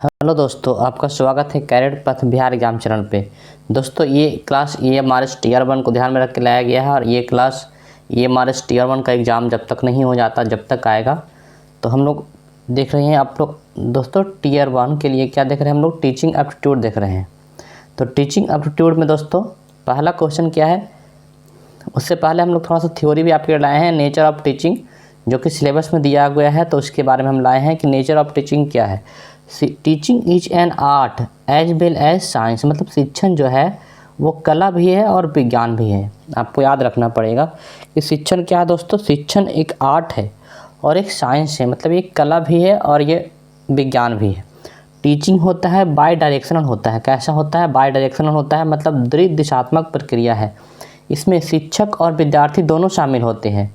Hello दोस्तों, आपका स्वागत है कैरियर पथ बिहार एग्जाम चैनल पे। दोस्तों ये क्लास EMRS टीयर 1 को ध्यान में रख के लाया गया है और ये क्लास EMRS टीयर 1 का एग्ज़ाम जब तक नहीं हो जाता जब तक आएगा तो हम लोग देख रहे हैं। आप लोग दोस्तों टीयर 1 के लिए क्या देख रहे हैं, हम लोग टीचिंग एप्टीट्यूड देख रहे हैं। तो टीचिंग एप्टीट्यूड में दोस्तों पहला क्वेश्चन क्या है, उससे पहले हम लोग थोड़ा सा थ्योरी भी आपके लाए हैं। नेचर ऑफ टीचिंग जो कि सिलेबस में दिया गया है तो उसके बारे में हम लाए हैं कि नेचर ऑफ टीचिंग क्या है। Teaching is an art as well as science, मतलब शिक्षण जो है वो कला भी है और विज्ञान भी है। आपको याद रखना पड़ेगा कि शिक्षण क्या है दोस्तों, शिक्षण एक आर्ट है और एक साइंस है, मतलब ये कला भी है और ये विज्ञान भी है। टीचिंग होता है बाई डायरेक्शनल होता है। कैसा होता है? बाई डायरेक्शनल होता है, मतलब द्विदिशात्मक प्रक्रिया है। इसमें शिक्षक और विद्यार्थी दोनों शामिल होते हैं।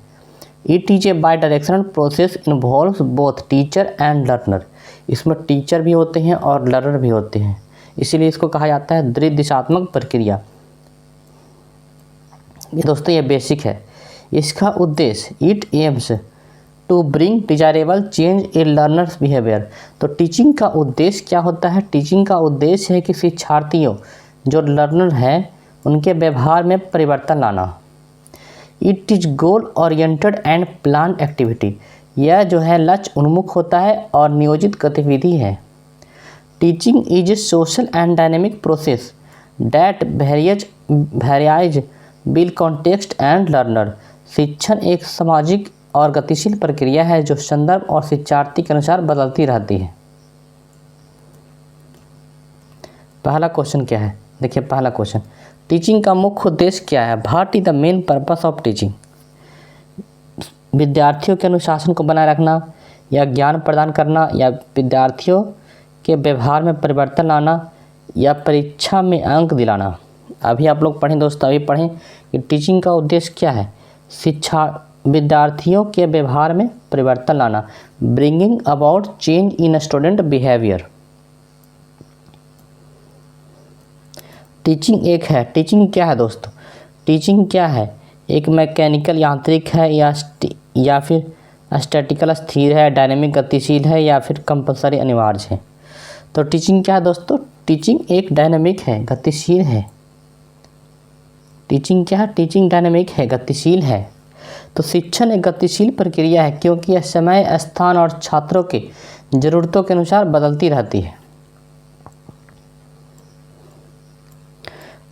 It is a by directional process involves both teacher and learner. इसमें टीचर भी होते हैं और लर्नर भी होते हैं, इसीलिए इसको कहा जाता है द्विदिशात्मक प्रक्रिया। ये दोस्तों ये बेसिक है। इसका उद्देश्य it aims to bring desirable change in learners behaviour. तो टीचिंग का उद्देश्य क्या होता है? टीचिंग का उद्देश्य है कि शिक्षार्थियों जो लर्नर हैं उनके व्यवहार में परिवर्तन लाना। It is goal oriented and plan activity. यह जो है लक्ष्य उन्मुख होता है और नियोजित गतिविधि है। Teaching is a social and dynamic process that varies with context and learner. शिक्षण एक सामाजिक और गतिशील प्रक्रिया है जो संदर्भ और शिक्षार्थी के अनुसार बदलती रहती है। पहला क्वेश्चन क्या है? देखिए पहला क्वेश्चन, टीचिंग का मुख्य उद्देश्य क्या है? What is the main purpose of teaching? विद्यार्थियों के अनुशासन को बनाए रखना, या ज्ञान प्रदान करना, या विद्यार्थियों के व्यवहार में परिवर्तन लाना, या परीक्षा में अंक दिलाना। अभी आप लोग पढ़ें दोस्तों, अभी पढ़ें कि टीचिंग का उद्देश्य क्या है। शिक्षा विद्यार्थियों के व्यवहार में परिवर्तन लाना, bringing about change in student behaviour. Teaching एक है, टीचिंग क्या है दोस्तों? टीचिंग क्या है? एक मैकेनिकल यांत्रिक है, या फिर स्टैटिकल स्थिर है, डायनेमिक गतिशील है, या फिर कंपल्सरी अनिवार्य है। तो टीचिंग क्या है दोस्तों? टीचिंग एक डायनेमिक है, गतिशील है। टीचिंग क्या है? टीचिंग डायनेमिक है, गतिशील है। तो शिक्षण एक गतिशील प्रक्रिया है क्योंकि यह समय, स्थान और छात्रों के ज़रूरतों के अनुसार बदलती रहती है।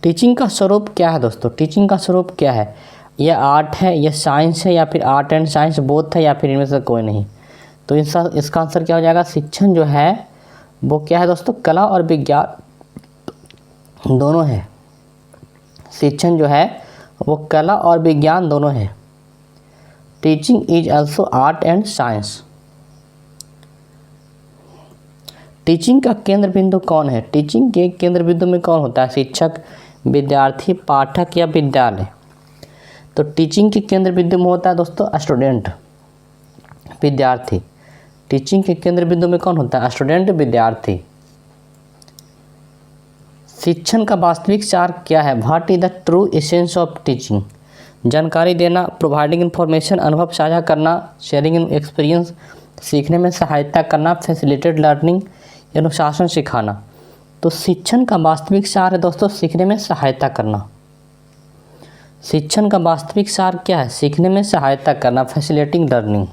टीचिंग का स्वरूप क्या है दोस्तों? टीचिंग का स्वरूप क्या है? यह आर्ट है, यह साइंस है, या फिर आर्ट एंड साइंस बोथ है, या फिर इनमें से कोई नहीं। तो इसका आंसर क्या हो जाएगा? शिक्षण जो है वो क्या है दोस्तों? कला और विज्ञान दोनों है। शिक्षण जो है वो कला और विज्ञान दोनों है। Teaching is also art and science. Teaching का केंद्र बिंदु कौन है? टीचिंग के केंद्र बिंदु में कौन होता है? शिक्षक, विद्यार्थी, पाठक या विद्यालय? तो टीचिंग के केंद्र बिंदु में होता है दोस्तों स्टूडेंट, विद्यार्थी। टीचिंग के केंद्र बिंदु में कौन होता है? स्टूडेंट, विद्यार्थी। शिक्षण का वास्तविक सार क्या है? What is the true essence of teaching? जानकारी देना, प्रोवाइडिंग इन्फॉर्मेशन, अनुभव साझा करना, शेयरिंग इन एक्सपीरियंस, सीखने में सहायता करना, फैसिलिटेट लर्निंग, अनुशासन सिखाना। तो शिक्षण का वास्तविक सार है दोस्तों सीखने में सहायता करना। शिक्षण का वास्तविक सार क्या है? सीखने में सहायता करना, फैसिलिटेटिंग लर्निंग।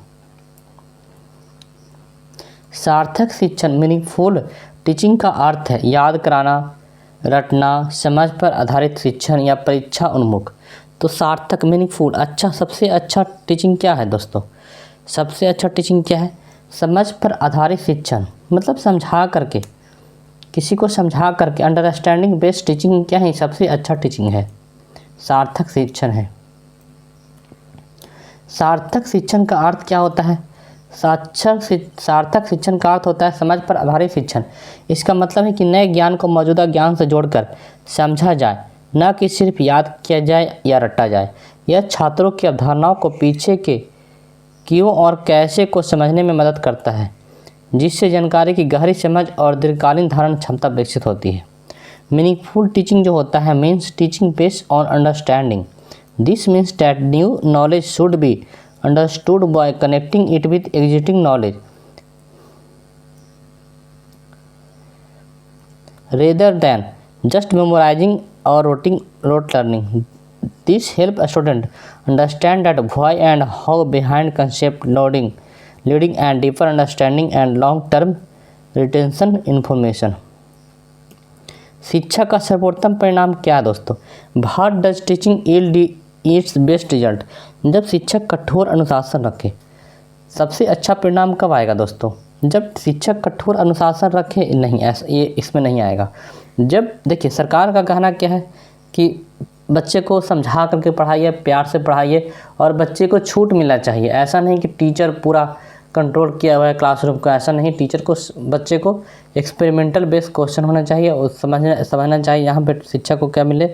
सार्थक शिक्षण मीनिंगफुल टीचिंग का अर्थ है याद कराना, रटना, समझ पर आधारित शिक्षण या परीक्षा उन्मुख। तो सार्थक मीनिंगफुल अच्छा, सबसे अच्छा टीचिंग क्या है दोस्तों? सबसे अच्छा टीचिंग क्या है? समझ पर आधारित शिक्षण, मतलब समझा करके, किसी को समझा करके, अंडरस्टैंडिंग बेस्ड टीचिंग क्या है? सबसे अच्छा टीचिंग है, सार्थक शिक्षण है। सार्थक शिक्षण का अर्थ क्या होता है? सार्थक शिक्षण का अर्थ होता है समझ पर आधारित शिक्षण। इसका मतलब है कि नए ज्ञान को मौजूदा ज्ञान से जोड़कर समझा जाए, न कि सिर्फ याद किया जाए या रटा जाए। यह छात्रों की अवधारणाओं को पीछे के क्यों और कैसे को समझने में मदद करता है, जिससे जानकारी की गहरी समझ और दीर्घकालीन धारण क्षमता विकसित होती है। मीनिंगफुल टीचिंग जो होता है means teaching based on understanding. This means that new knowledge should be understood by connecting it with existing knowledge. Rather than just memorising और rote learning. This help a student understand that why and how behind concept leading and deeper understanding and long term retention information. शिक्षा का सर्वोत्तम परिणाम क्या है दोस्तों? What does teaching yield its best result. जब शिक्षक कठोर अनुशासन रखे। सबसे अच्छा परिणाम कब आएगा दोस्तों? जब शिक्षक कठोर अनुशासन रखे। नहीं, ऐसा ये इसमें नहीं आएगा। जब देखिए सरकार का कहना क्या है कि बच्चे को समझा करके पढ़ाइए, प्यार से पढ़ाइए और बच्चे को छूट मिलना चाहिए। ऐसा नहीं कि टीचर पूरा कंट्रोल किया हुआ है क्लासरूम को, ऐसा नहीं। टीचर को बच्चे को एक्सपेरिमेंटल बेस्ड क्वेश्चन होना चाहिए और समझना चाहिए। यहाँ पे शिक्षक को क्या मिले,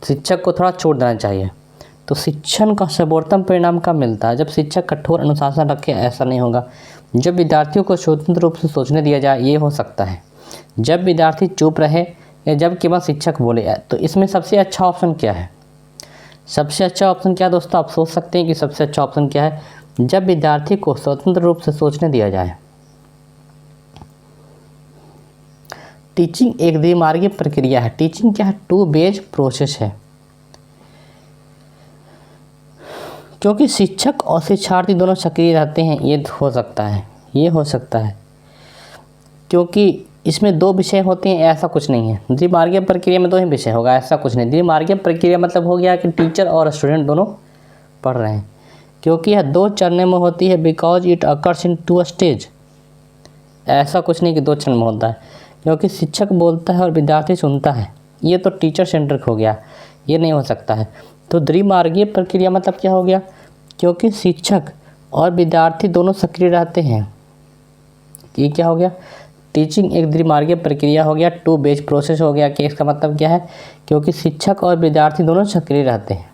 शिक्षक को थोड़ा छूट देना चाहिए। तो शिक्षण का सर्वोत्तम परिणाम कब मिलता है? जब शिक्षक कठोर अनुशासन रखे। ऐसा नहीं होगा। जब विद्यार्थियों को स्वतंत्र रूप से सोचने दिया जाए, ये हो सकता है। जब विद्यार्थी चुप रहे या जब केवल शिक्षक बोले। तो इसमें सबसे अच्छा ऑप्शन क्या है? सबसे अच्छा ऑप्शन क्या दोस्तों? आप सोच सकते हैं कि सबसे अच्छा ऑप्शन क्या है? जब विद्यार्थी को स्वतंत्र रूप से सोचने दिया जाए। टीचिंग एक द्विमार्गी प्रक्रिया है। टीचिंग क्या है? टू वेज प्रोसेस है। क्योंकि शिक्षक और शिक्षार्थी दोनों सक्रिय रहते हैं। ये हो सकता है, ये हो सकता है। क्योंकि इसमें दो विषय होते हैं, ऐसा कुछ नहीं है। द्विमार्गीय प्रक्रिया में दो ही विषय होगा, ऐसा कुछ नहीं। द्विमार्गीय प्रक्रिया मतलब हो गया कि टीचर और स्टूडेंट दोनों पढ़ रहे हैं। क्योंकि यह दो चरणों में होती है। Because it occurs in two stage. ऐसा कुछ नहीं कि दो चरण में होता है। क्योंकि शिक्षक बोलता है और विद्यार्थी सुनता है। ये तो टीचर सेंट्रिक हो गया, ये नहीं हो सकता है। तो द्विमार्गीय प्रक्रिया मतलब क्या हो गया? क्योंकि शिक्षक और विद्यार्थी दोनों सक्रिय रहते हैं। ये क्या हो गया? टीचिंग एक द्विमार्गीय प्रक्रिया हो गया, टू बेज प्रोसेस हो गया। कि इसका मतलब क्या है? क्योंकि शिक्षक और विद्यार्थी दोनों सक्रिय रहते हैं।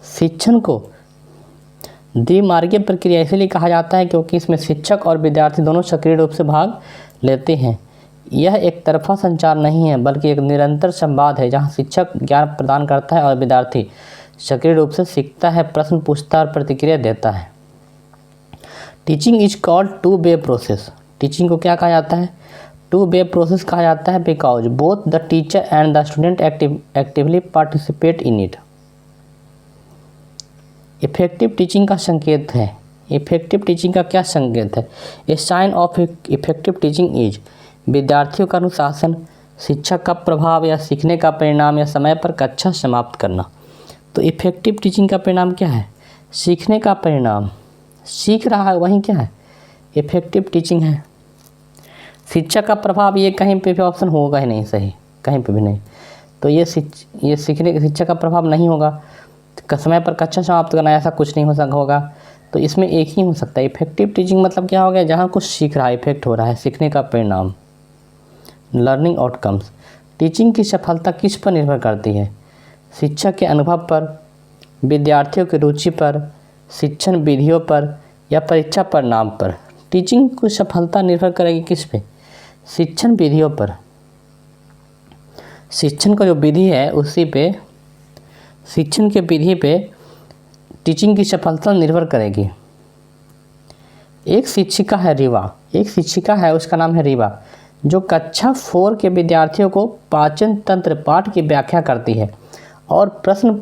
शिक्षण को द्विमार्गीय प्रक्रिया इसलिए कहा जाता है क्योंकि इसमें शिक्षक और विद्यार्थी दोनों सक्रिय रूप से भाग लेते हैं। यह एक तरफा संचार नहीं है, बल्कि एक निरंतर संवाद है जहां शिक्षक ज्ञान प्रदान करता है और विद्यार्थी सक्रिय रूप से सीखता है, प्रश्न पूछता है और प्रतिक्रिया देता है। Teaching is called two way process. Teaching को क्या कहा जाता है? टू वे प्रोसेस कहा जाता है। Because both the teacher and the student actively participate in it. Effective teaching का संकेत है। इफेक्टिव टीचिंग का क्या संकेत है? A sign of effective teaching is विद्यार्थियों का अनुशासन, शिक्षक का प्रभाव या सीखने का परिणाम या समय पर कक्षा समाप्त करना। तो इफेक्टिव टीचिंग का परिणाम क्या है? सीखने का परिणाम। सीख रहा है वहीं क्या है? इफेक्टिव टीचिंग है। शिक्षक का प्रभाव, ये कहीं पे भी ऑप्शन होगा ही नहीं सही, कहीं पे भी नहीं। तो ये सीखने शिक्षक का प्रभाव नहीं होगा। समय पर कक्षा समाप्त करना, ऐसा कुछ नहीं होगा। तो इसमें एक ही हो सकता है। इफेक्टिव टीचिंग मतलब क्या हो गया? जहाँ कुछ सीख रहा है, इफेक्ट हो रहा है, सीखने का परिणाम, लर्निंग आउटकम्स। टीचिंग की सफलता किस पर निर्भर करती है? शिक्षक के अनुभव पर, विद्यार्थियों की रुचि पर, शिक्षण विधियों पर या परीक्षा परिणाम पर। टीचिंग की सफलता निर्भर करेगी किस पे? शिक्षण विधियों पर। शिक्षण का जो विधि है उसी पे, शिक्षण के विधि पे टीचिंग की सफलता निर्भर करेगी। एक शिक्षिका है रीवा, एक शिक्षिका है, उसका नाम है रीवा, जो कक्षा 4 के विद्यार्थियों को पाचन तंत्र पाठ की व्याख्या करती है और प्रश्न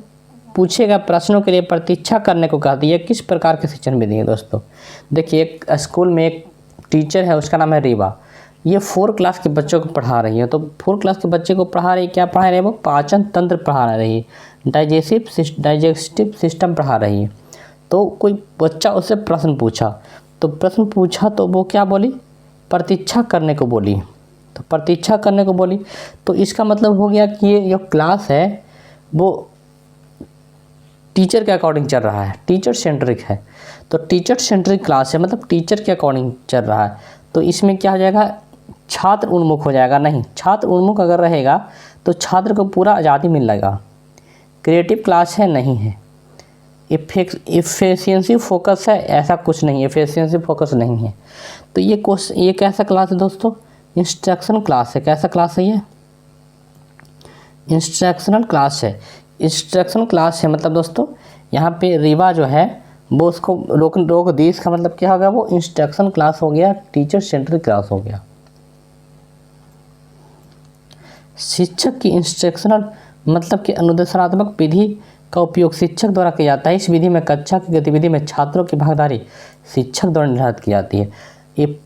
पूछे गए प्रश्नों के लिए प्रतीक्षा करने को कहती है। किस प्रकार की शिक्षण विधि है दोस्तों? देखिए, एक स्कूल में एक टीचर है, उसका नाम है रीवा। ये 4 क्लास के बच्चों को पढ़ा रही है। तो 4 क्लास के बच्चे को पढ़ा रही है, क्या पढ़ा रही है? वो पाचन तंत्र पढ़ा रही है, डाइजेस्टिव सिस्टम पढ़ा रही है। तो कोई बच्चा उससे प्रश्न पूछा, तो वो क्या बोली? प्रतीक्षा करने को बोली। तो प्रतीक्षा करने को बोली, तो इसका मतलब हो गया कि ये जो क्लास है वो टीचर के अकॉर्डिंग चल रहा है, टीचर सेंट्रिक है। तो टीचर सेंट्रिक क्लास है, मतलब टीचर के अकॉर्डिंग चल रहा है। तो इसमें क्या हो जाएगा? छात्र उन्मुख हो जाएगा। नहीं, छात्र उन्मुख अगर रहेगा तो छात्र को पूरा आज़ादी मिलेगा। क्रिएटिव क्लास है, नहीं है। इफिशिएंसी फोकस है, ऐसा कुछ नहीं है, इफिशिएंसी फोकस नहीं है। तो ये कैसा क्लास है दोस्तों? इंस्ट्रक्शन क्लास है। कैसा क्लास है ये? इंस्ट्रक्शनल क्लास है। इंस्ट्रक्शन क्लास है मतलब दोस्तों यहाँ पे रीवा जो है वो उसको रोक दी, इसका मतलब क्या हो गया, वो इंस्ट्रक्शन क्लास हो गया, टीचर सेंट्रिक क्लास हो गया। शिक्षक की इंस्ट्रक्शनल मतलब कि अनुदेशात्मक विधि का उपयोग शिक्षक द्वारा किया जाता है। इस विधि में कक्षा की गतिविधि में छात्रों की भागीदारी शिक्षक द्वारा निर्धारित की जाती है। ये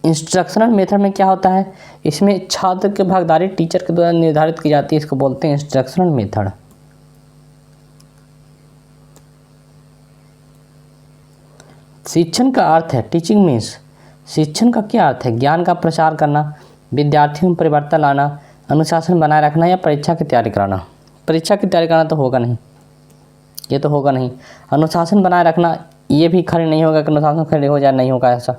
इंस्ट्रक्शनल मेथड में क्या होता है, इसमें छात्र की भागीदारी टीचर के द्वारा निर्धारित की जाती है, इसको बोलते हैं इंस्ट्रक्शनल मेथड। शिक्षण का अर्थ है, टीचिंग मीन्स, शिक्षण का क्या अर्थ है, ज्ञान का प्रसार करना, विद्यार्थियों में परिवर्तन लाना, अनुशासन बनाए रखना या परीक्षा की तैयारी कराना। परीक्षा की तैयारी कराना तो होगा नहीं, ये तो होगा नहीं। अनुशासन बनाए रखना, ये भी खड़े नहीं होगा कि अनुशासन खड़े हो जाए, नहीं होगा ऐसा।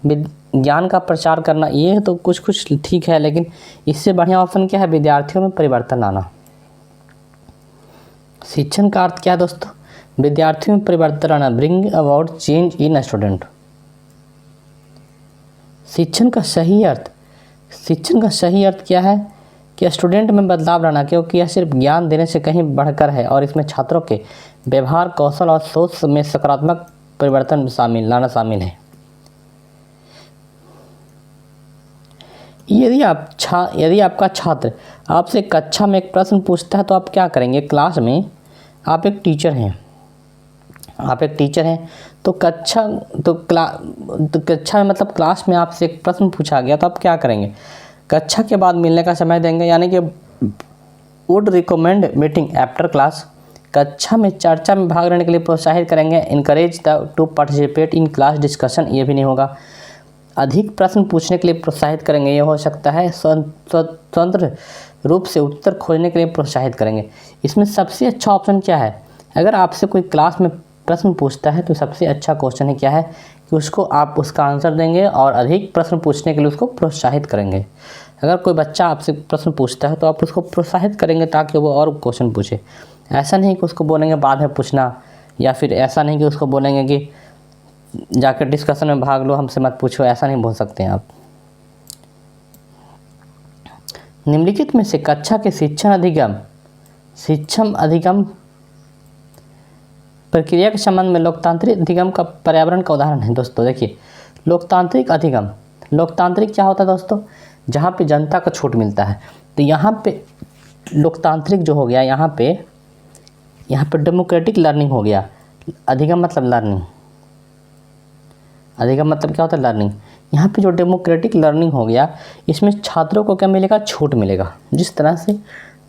ज्ञान का प्रचार करना, ये तो कुछ ठीक है, लेकिन इससे बढ़िया ऑप्शन क्या है, विद्यार्थियों में परिवर्तन लाना। शिक्षण का अर्थ क्या है दोस्तों, विद्यार्थियों में परिवर्तन लाना, bring about change in a student. शिक्षण का सही अर्थ क्या है कि स्टूडेंट में बदलाव लाना, क्योंकि यह सिर्फ ज्ञान देने से कहीं बढ़कर है और इसमें छात्रों के व्यवहार, कौशल और सोच में सकारात्मक परिवर्तन लाना शामिल है। यदि आपका छात्र आपसे कक्षा में एक प्रश्न पूछता है तो आप क्या करेंगे, क्लास में आप एक टीचर हैं, तो कक्षा में मतलब क्लास में आपसे एक प्रश्न पूछा गया तो आप क्या करेंगे, कक्षा के बाद मिलने का समय देंगे, यानी कि would recommend meeting after class. कक्षा में चर्चा में भाग लेने के लिए प्रोत्साहित करेंगे, encourage to participate in class discussion, ये भी नहीं होगा। अधिक प्रश्न पूछने के लिए प्रोत्साहित करेंगे, ये हो सकता है। स्वतंत्र रूप से उत्तर खोजने के लिए प्रोत्साहित करेंगे। इसमें सबसे अच्छा ऑप्शन क्या है, अगर आपसे कोई क्लास में प्रश्न पूछता है तो सबसे अच्छा क्वेश्चन है क्या है कि उसको आप उसका आंसर देंगे और अधिक प्रश्न पूछने के लिए उसको प्रोत्साहित करेंगे। अगर कोई बच्चा आपसे प्रश्न पूछता है तो आप उसको प्रोत्साहित करेंगे ताकि वो और क्वेश्चन पूछे। ऐसा नहीं कि उसको बोलेंगे बाद में पूछना, या फिर ऐसा नहीं कि उसको बोलेंगे कि जाकर डिस्कशन में भाग लो, हमसे मत पूछो, ऐसा नहीं बोल सकते हैं आप। निम्नलिखित में से कक्षा के शिक्षण अधिगम प्रक्रिया के संबंध में लोकतांत्रिक अधिगम का पर्यावरण का उदाहरण है। दोस्तों देखिए, लोकतांत्रिक क्या होता है दोस्तों, जहाँ पे जनता को छूट मिलता है। तो यहाँ पे लोकतांत्रिक जो हो गया, यहाँ पे डेमोक्रेटिक लर्निंग हो गया। अधिगम मतलब लर्निंग, अधिगम मतलब क्या होता है, लर्निंग। यहाँ पे जो डेमोक्रेटिक लर्निंग हो गया, इसमें छात्रों को क्या मिलेगा, छूट मिलेगा। जिस तरह से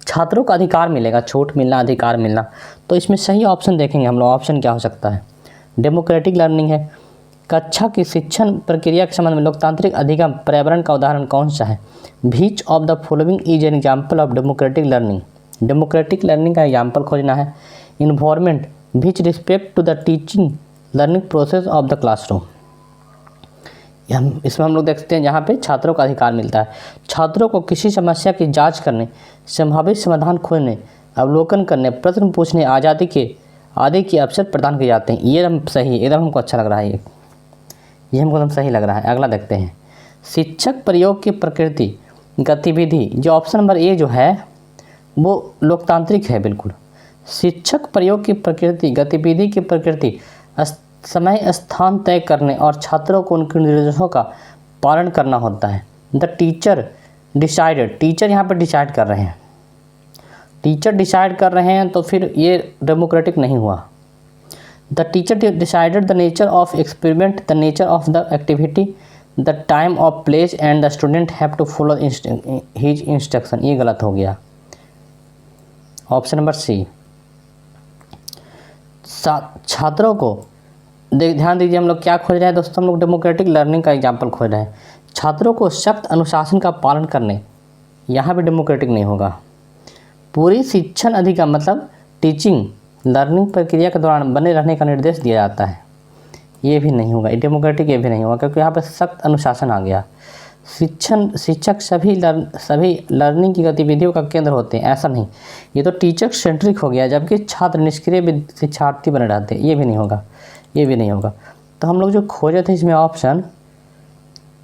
छात्रों को अधिकार मिलेगा, छूट मिलना, अधिकार मिलना, तो इसमें सही ऑप्शन देखेंगे हम लोग, ऑप्शन क्या हो सकता है, डेमोक्रेटिक लर्निंग है। कक्षा की शिक्षण प्रक्रिया के संबंध में लोकतांत्रिक अधिगम पर्यावरण का उदाहरण कौन सा है, which of the following is an example of democratic learning. Democratic learning का एग्जाम्पल खोजना है। Environment which respect to the teaching learning process of the classroom. इसमें हम लोग देखते हैं जहाँ पे छात्रों का अधिकार मिलता है। छात्रों को किसी समस्या की जांच करने, संभावित समाधान खोजने, अवलोकन करने, प्रश्न पूछने आदि के अवसर प्रदान किए जाते हैं। ये हम सही, एकदम हमको अच्छा लग रहा है, ये हमको एकदम सही लग रहा है। अगला देखते हैं, शिक्षक प्रयोग की प्रकृति गतिविधि। जो ऑप्शन नंबर ए जो है वो लोकतांत्रिक है, बिल्कुल। शिक्षक प्रयोग की प्रकृति गतिविधि की प्रकृति समय स्थान तय करने और छात्रों को उनके निर्देशों का पालन करना होता है। द टीचर डिसाइडेड, टीचर यहाँ पर डिसाइड कर रहे हैं, तो फिर ये डेमोक्रेटिक नहीं हुआ। The teacher decided the nature of experiment, the nature of the activity, the time of place and the student have to follow his instruction. ये गलत हो गया, ऑप्शन नंबर सी। छात्रों को ध्यान दीजिए, हम लोग क्या खोज रहे हैं दोस्तों, हम लोग डेमोक्रेटिक लर्निंग का एग्जाम्पल खोज रहे हैं। छात्रों को सख्त अनुशासन का पालन करने, यहाँ भी डेमोक्रेटिक नहीं होगा। पूरी शिक्षण अधिगम मतलब टीचिंग लर्निंग प्रक्रिया के दौरान बने रहने का निर्देश दिया जाता है, ये भी नहीं होगा। डेमोक्रेटिक ये भी नहीं होगा, क्योंकि यहाँ पर सख्त अनुशासन आ गया। शिक्षक सभी लर्निंग की गतिविधियों का केंद्र होते हैं, ऐसा नहीं, ये तो टीचर सेंट्रिक हो गया, जबकि छात्र निष्क्रिय शिक्षार्थी बने रहते हैं, ये भी नहीं होगा। तो हम लोग जो खोजे थे इसमें ऑप्शन,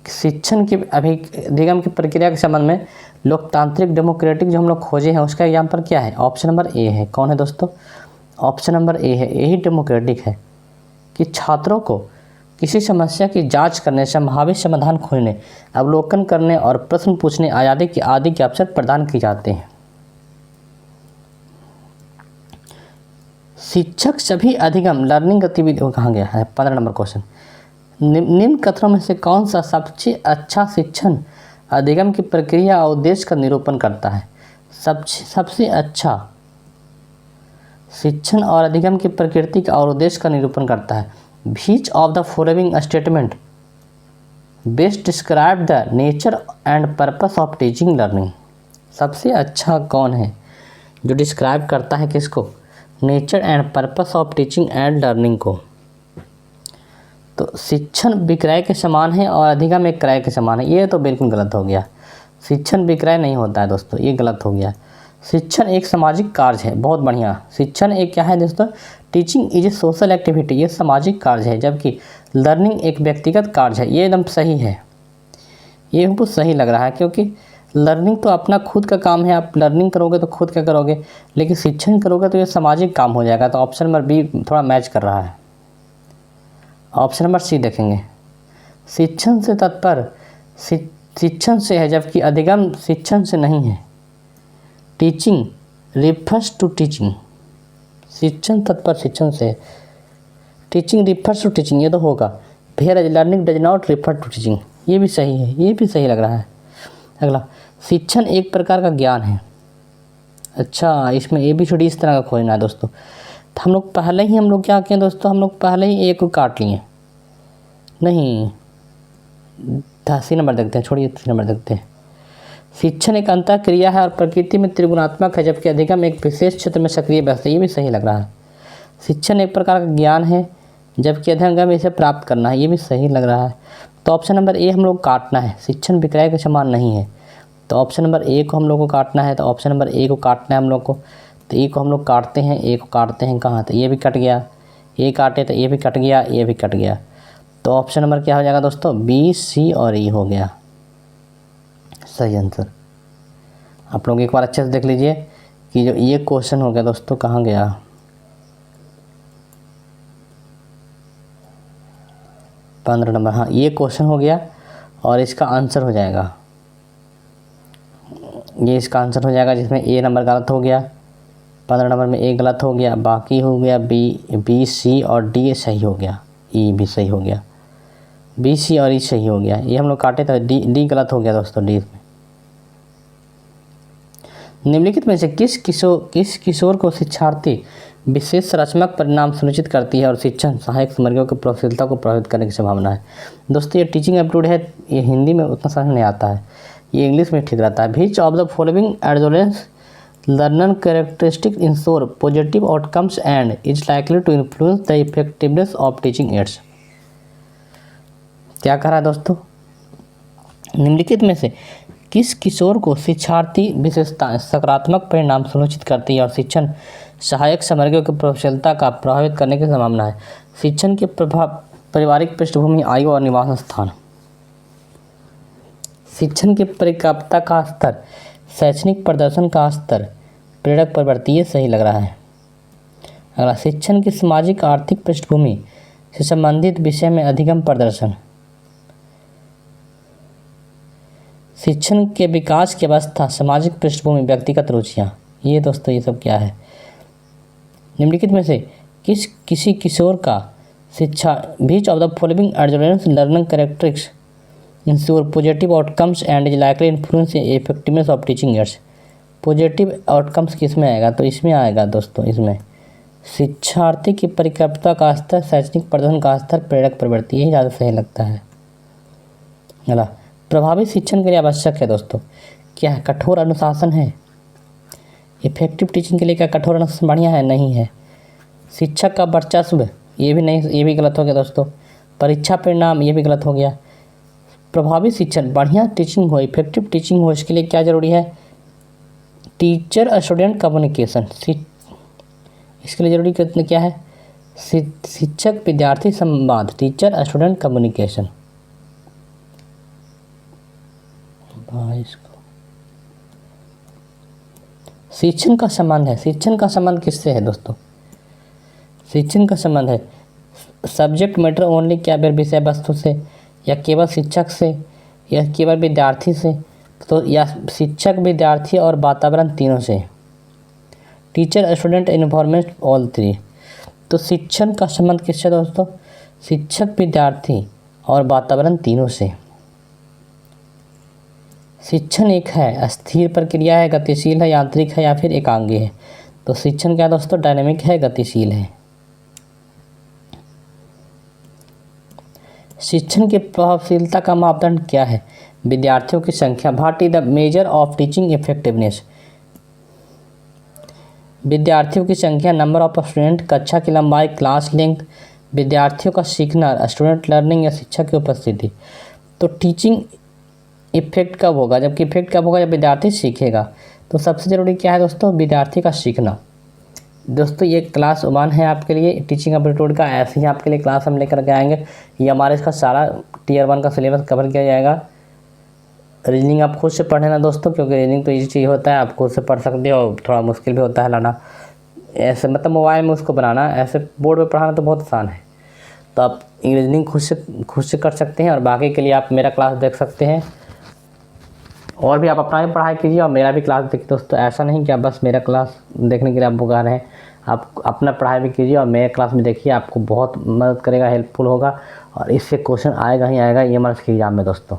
शिक्षण की अधिगम की प्रक्रिया के संबंध में लोकतांत्रिक डेमोक्रेटिक जो हम लोग खोजे हैं, उसका एग्जाम्पल क्या है, ऑप्शन नंबर ए है। कौन है दोस्तों, ऑप्शन नंबर ए है, यही डेमोक्रेटिक है कि छात्रों को किसी समस्या की जांच करने, संभावित समाधान खोजने, अवलोकन करने और प्रश्न पूछने आदि के अवसर प्रदान किए जाते हैं। शिक्षक सभी अधिगम लर्निंग गतिविधियों कहाँ गया है 15 नंबर क्वेश्चन। निम्न कथनों में से कौन सा सबसे अच्छा शिक्षण अधिगम की प्रक्रिया और उद्देश्य का निरूपण करता है? सबसे अच्छा शिक्षण और अधिगम की प्रकृति और उद्देश्य का निरूपण करता है। Which of the following statement best describe the nature and purpose of teaching learning. सबसे अच्छा कौन है जो डिस्क्राइब करता है किसको? Nature and purpose of teaching and learning को। तो शिक्षण विक्रय के समान है और अधिगम एक क्रय के समान है, ये तो बिल्कुल गलत हो गया। शिक्षण विक्रय नहीं होता है दोस्तों, ये गलत हो गया। शिक्षण एक सामाजिक कार्य है, बहुत बढ़िया। शिक्षण एक क्या है दोस्तों? Teaching is a social activity, ये सामाजिक कार्य है, जबकि लर्निंग एक व्यक्तिगत कार्य है। ये एकदम सही है, ये हमको सही लग रहा है, क्योंकि लर्निंग तो अपना खुद का काम है, आप लर्निंग करोगे तो खुद का करोगे, लेकिन शिक्षण करोगे तो ये सामाजिक काम हो जाएगा। तो ऑप्शन नंबर बी थोड़ा मैच कर रहा है। ऑप्शन नंबर सी देखेंगे। शिक्षण से तात्पर्य शिक्षण से है, जबकि अधिगम शिक्षण से नहीं है। टीचिंग रिफर्स टू टीचिंग, शिक्षण तत्पर शिक्षण से, टीचिंग रिफर्स टू टीचिंग, ये तो होगा। Where learning does not refer to teaching, ये भी सही है, ये भी सही लग रहा है। अगला, शिक्षण एक प्रकार का ज्ञान है। अच्छा, इसमें ABCD इस तरह का खोजना है दोस्तों। तो हम लोग पहले ही क्या किए दोस्तों, हम लोग पहले ही एक को काट लिए। नहीं, 10 नंबर देखते हैं, छोड़िए 3 नंबर देखते हैं। शिक्षण एक अंतः क्रिया है और प्रकृति में त्रिगुणात्मक है, जबकि अधिगम एक विशेष क्षेत्र में सक्रिय व्यस्त है, ये भी सही लग रहा है। शिक्षण एक प्रकार का ज्ञान है, जबकि अधिगम इसे प्राप्त करना है, ये भी सही लग रहा है। तो ऑप्शन नंबर ए हम लोग काटना है, शिक्षण विक्रय के समान नहीं है। तो ऑप्शन नंबर ए को हम लोग को काटना है, तो ऑप्शन नंबर ए को काटना है हम लोग को। तो ए को हम लोग काटते हैं, ए को काटते हैं कहाँ? तो ये भी कट गया, ए काटे तो ये भी कट गया, ये भी कट गया। तो ऑप्शन नंबर क्या हो जाएगा दोस्तों? बी, सी और ई हो गया सही आंसर। आप लोग एक बार अच्छे से देख लीजिए कि जो ये क्वेश्चन हो गया दोस्तों, कहाँ गया? 15 नंबर, हाँ ये क्वेश्चन हो गया और इसका आंसर हो जाएगा, ये इसका आंसर हो जाएगा, जिसमें ए नंबर गलत हो गया, 15 नंबर में ए गलत हो गया, बाकी हो गया बी, सी और डी सही हो गया, ई भी सही हो गया, बी, सी और ई सही हो गया। ये हम लोग काटे तो डी गलत हो गया दोस्तों, डी में। निम्नलिखित में से किस किशोर को शिक्षार्थी विशेष रचनात्मक परिणाम सुनिश्चित करती है और शिक्षण सहायक सामग्रियों की प्रयोगशीलता को प्रभावित करने की संभावना है? दोस्तों ये टीचिंग एप्टीट्यूड है, ये हिंदी में उतना समझ नहीं आता है, ये इंग्लिश में ठीक रहता है। Which of the following adolescence learner characteristic ensure positive outcomes and is likely to influence the effectiveness of teaching aids? क्या कह रहा है दोस्तों? निम्नलिखित में से किस किशोर को शिक्षार्थी विशेषताएं सकारात्मक परिणाम सुनिश्चित करती है और शिक्षण सहायक सामग्रियों की प्रयोगशीलता का प्रभावित करने की संभावना है? शिक्षण के प्रभाव, पारिवारिक पृष्ठभूमि, आयु और निवास स्थान। शिक्षण की परिपक्वता का स्तर, शैक्षणिक प्रदर्शन का स्तर, प्रेरक प्रवृत्ति, ये सही लग रहा है। अगला, शिक्षण की सामाजिक आर्थिक पृष्ठभूमि से संबंधित विषय में अधिगम प्रदर्शन। शिक्षण के विकास की अवस्था, सामाजिक पृष्ठभूमि, व्यक्तिगत रुचियाँ, ये दोस्तों ये सब क्या है? निम्नलिखित में से किसी किशोर का शिक्षा which of the following adolescence learning characteristics ensure positive outcomes and is likely influence effectiveness of teaching ads? Positive outcomes किस में आएगा? तो इसमें आएगा दोस्तों, इसमें शिक्षार्थी की परिपक्वता का स्तर, शैक्षणिक प्रदर्शन का स्तर, प्रेरक प्रवृत्ति, यही ज़्यादा सही लगता है। अगला, प्रभावी शिक्षण के लिए आवश्यक है दोस्तों क्या है? कठोर अनुशासन है। इफेक्टिव टीचिंग के लिए क्या कठोर अनुशासन बढ़िया है? नहीं है। शिक्षक का वर्चस्व, ये भी नहीं, ये भी गलत हो गया दोस्तों। परीक्षा परिणाम, ये भी गलत हो गया। प्रभावी शिक्षण, बढ़िया टीचिंग हो, इफेक्टिव टीचिंग हो, इसके लिए क्या ज़रूरी है? टीचर स्टूडेंट कम्युनिकेशन, इसके लिए ज़रूरी क्या है? शिक्षक विद्यार्थी संवाद, टीचर स्टूडेंट कम्युनिकेशन। शिक्षण का संबंध है, शिक्षण का संबंध किससे है दोस्तों? शिक्षण का संबंध है सब्जेक्ट मैटर ओनली, क्या विषय वस्तु से, या केवल शिक्षक से, या केवल विद्यार्थी से, तो या शिक्षक, विद्यार्थी और वातावरण तीनों से। Teacher, student, environment, all three. तो शिक्षण का संबंध किससे दोस्तों? शिक्षक, विद्यार्थी और वातावरण तीनों से। शिक्षण एक है स्थिर प्रक्रिया है, गतिशील है, यांत्रिक है या फिर एकांगी है। तो शिक्षण क्या है दोस्तों? डायनेमिक है, गतिशील है। शिक्षण की प्रभावशीलता का मापदंड क्या है? विद्यार्थियों की संख्या। What is the measure of teaching effectiveness? विद्यार्थियों की संख्या, नंबर ऑफ स्टूडेंट, कक्षा की लंबाई, क्लास लेंथ, विद्यार्थियों का सीखना, स्टूडेंट लर्निंग या शिक्षक की उपस्थिति। तो टीचिंग इफेक्ट कब होगा? जबकि इफेक्ट कब होगा? जब विद्यार्थी सीखेगा। तो सबसे ज़रूरी क्या है दोस्तों? विद्यार्थी का सीखना। दोस्तों ये क्लास 1 है आपके लिए टीचिंग एप्टीट्यूड का। ऐसे ही आपके लिए क्लास हम लेकर के आएंगे। ये हमारे इसका सारा Tier 1 का सिलेबस कवर किया जाएगा। रीजनिंग आप खुद से पढ़ लेना दोस्तों, क्योंकि रीजनिंग तो इजी चीज़ होता है, आप खुद से पढ़ सकते हो। थोड़ा मुश्किल भी होता है लाना, ऐसे मतलब मोबाइल में उसको बनाना, ऐसे बोर्ड पे पढ़ाना तो बहुत आसान है। तो आप रीजनिंग खुद से कर सकते हैं, और बाकी के लिए आप मेरा क्लास देख सकते हैं। और भी आप अपना भी पढ़ाई कीजिए और मेरा भी क्लास देखिए दोस्तों। ऐसा नहीं कि आप बस मेरा क्लास देखने के लिए आप बुला रहे हैं, आप अपना पढ़ाई भी कीजिए और मेरे क्लास में देखिए, आपको बहुत मदद करेगा, हेल्पफुल होगा, और इससे क्वेश्चन आएगा ही आएगा EMRS के एग्ज़ाम में दोस्तों।